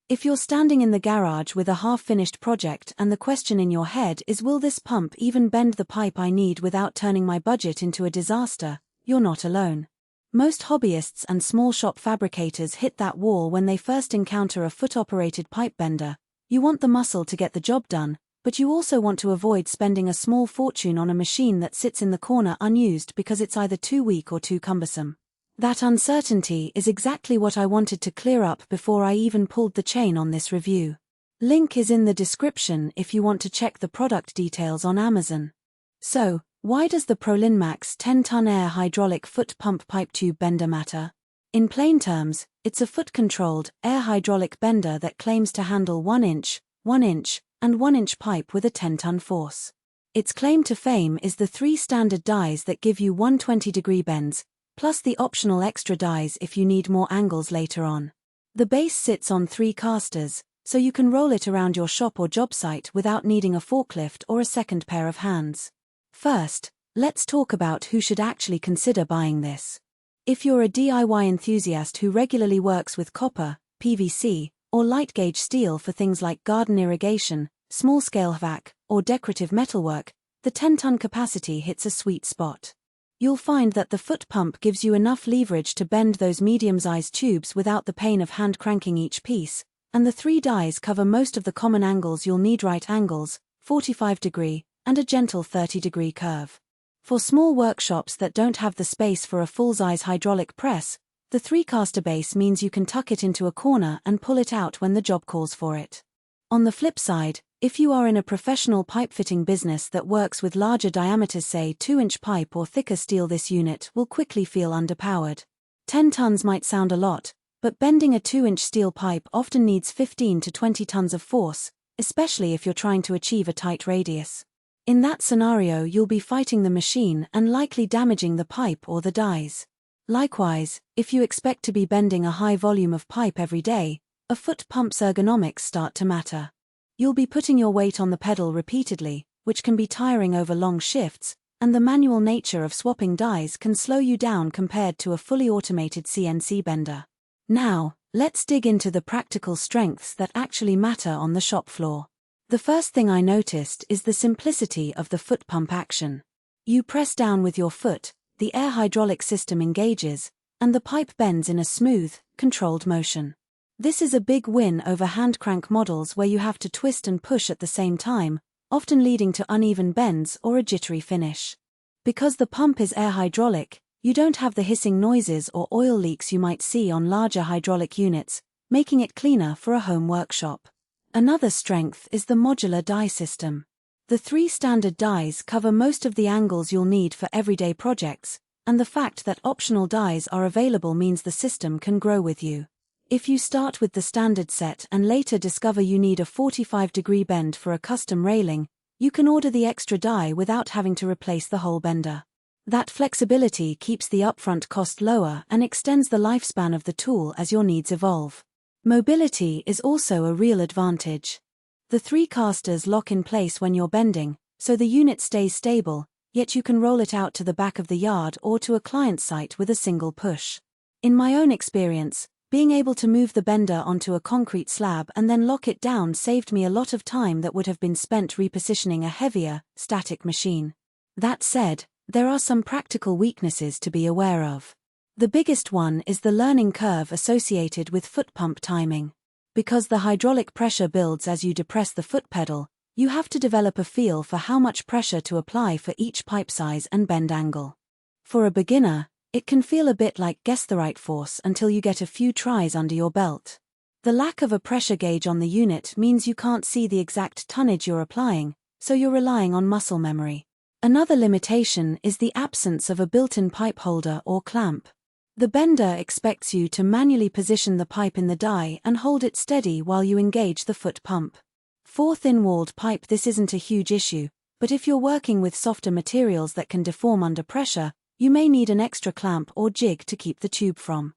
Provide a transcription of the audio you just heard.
If you're standing in the garage with a half-finished project and the question in your head is, will this pump even bend the pipe I need without turning my budget into a disaster, you're not alone. Most hobbyists and small shop fabricators hit that wall when they first encounter a foot-operated pipe bender. You want the muscle to get the job done, but you also want to avoid spending a small fortune on a machine that sits in the corner unused because it's either too weak or too cumbersome. That uncertainty is exactly what I wanted to clear up before I even pulled the chain on this review. Link is in the description if you want to check the product details on Amazon. So, why does the Prolinemax 10-ton air hydraulic foot pump pipe tube bender matter? In plain terms, it's a foot-controlled, air hydraulic bender that claims to handle 1 inch, 1 inch, and 1 inch pipe with a 10-ton force. Its claim to fame is the 3 standard dies that give you 120-degree bends, plus the optional extra dies if you need more angles later on. The base sits on 3 casters, so you can roll it around your shop or job site without needing a forklift or a second pair of hands. First, let's talk about who should actually consider buying this. If you're a DIY enthusiast who regularly works with copper, PVC, or light gauge steel for things like garden irrigation, small-scale HVAC, or decorative metalwork, the 10-ton capacity hits a sweet spot. You'll find that the foot pump gives you enough leverage to bend those medium-sized tubes without the pain of hand cranking each piece, and the 3 dies cover most of the common angles you'll need: right angles, 45-degree, and a gentle 30-degree curve. For small workshops that don't have the space for a full-size hydraulic press, the 3-caster base means you can tuck it into a corner and pull it out when the job calls for it. On the flip side, if you are in a professional pipe fitting business that works with larger diameters, say 2-inch pipe or thicker steel, this unit will quickly feel underpowered. 10 tons might sound a lot, but bending a 2-inch steel pipe often needs 15 to 20 tons of force, especially if you're trying to achieve a tight radius. In that scenario, you'll be fighting the machine and likely damaging the pipe or the dies. Likewise, if you expect to be bending a high volume of pipe every day, a foot pump's ergonomics start to matter. You'll be putting your weight on the pedal repeatedly, which can be tiring over long shifts, and the manual nature of swapping dies can slow you down compared to a fully automated CNC bender. Now, let's dig into the practical strengths that actually matter on the shop floor. The first thing I noticed is the simplicity of the foot pump action. You press down with your foot, the air hydraulic system engages, and the pipe bends in a smooth, controlled motion. This is a big win over hand crank models where you have to twist and push at the same time, often leading to uneven bends or a jittery finish. Because the pump is air hydraulic, you don't have the hissing noises or oil leaks you might see on larger hydraulic units, making it cleaner for a home workshop. Another strength is the modular die system. The 3 standard dies cover most of the angles you'll need for everyday projects, and the fact that optional dies are available means the system can grow with you. If you start with the standard set and later discover you need a 45-degree bend for a custom railing, you can order the extra die without having to replace the whole bender. That flexibility keeps the upfront cost lower and extends the lifespan of the tool as your needs evolve. Mobility is also a real advantage. The 3 casters lock in place when you're bending, so the unit stays stable, yet you can roll it out to the back of the yard or to a client site with a single push. In my own experience, being able to move the bender onto a concrete slab and then lock it down saved me a lot of time that would have been spent repositioning a heavier, static machine. That said, there are some practical weaknesses to be aware of. The biggest one is the learning curve associated with foot pump timing. Because the hydraulic pressure builds as you depress the foot pedal, you have to develop a feel for how much pressure to apply for each pipe size and bend angle. For a beginner, it can feel a bit like guess the right force until you get a few tries under your belt. The lack of a pressure gauge on the unit means you can't see the exact tonnage you're applying, so you're relying on muscle memory. Another limitation is the absence of a built-in pipe holder or clamp. The bender expects you to manually position the pipe in the die and hold it steady while you engage the foot pump. For thin-walled pipe, this isn't a huge issue, but if you're working with softer materials that can deform under pressure, you may need an extra clamp or jig to keep the tube from